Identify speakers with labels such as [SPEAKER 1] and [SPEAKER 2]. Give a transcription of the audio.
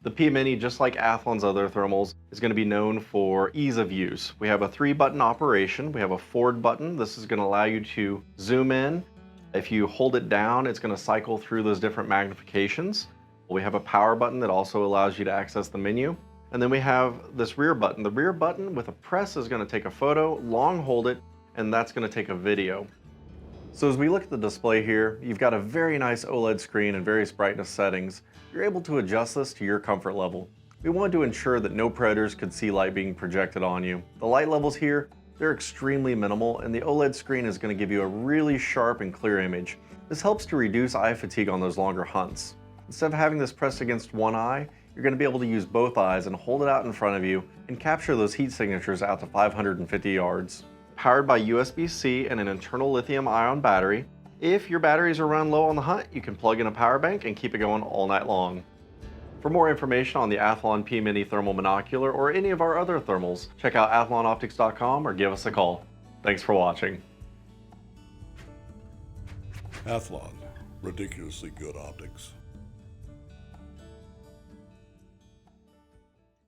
[SPEAKER 1] The P Mini, just like Athlon's other thermals, is going to be known for ease of use. We have a 3-button operation. We have a forward button. This is going to allow you to zoom in. If you hold it down, it's going to cycle through those different magnifications. We have a power button that also allows you to access the menu. And then we have this rear button. The rear button with a press is going to take a photo, long hold it, and that's going to take a video. So as we look at the display here, you've got a very nice OLED screen and various brightness settings. You're able to adjust this to your comfort level. We wanted to ensure that no predators could see light being projected on you. The light levels here, they're extremely minimal, and the OLED screen is going to give you a really sharp and clear image. This helps to reduce eye fatigue on those longer hunts. Instead of having this pressed against one eye, you're going to be able to use both eyes and hold it out in front of you and capture those heat signatures out to 550 yards. Powered by USB-C and an internal lithium-ion battery. If your batteries are run low on the hunt, you can plug in a power bank and keep it going all night long. For more information on the Athlon P Mini Thermal Monocular or any of our other thermals, check out athlonoptics.com or give us a call. Thanks for watching.
[SPEAKER 2] Athlon, ridiculously good optics.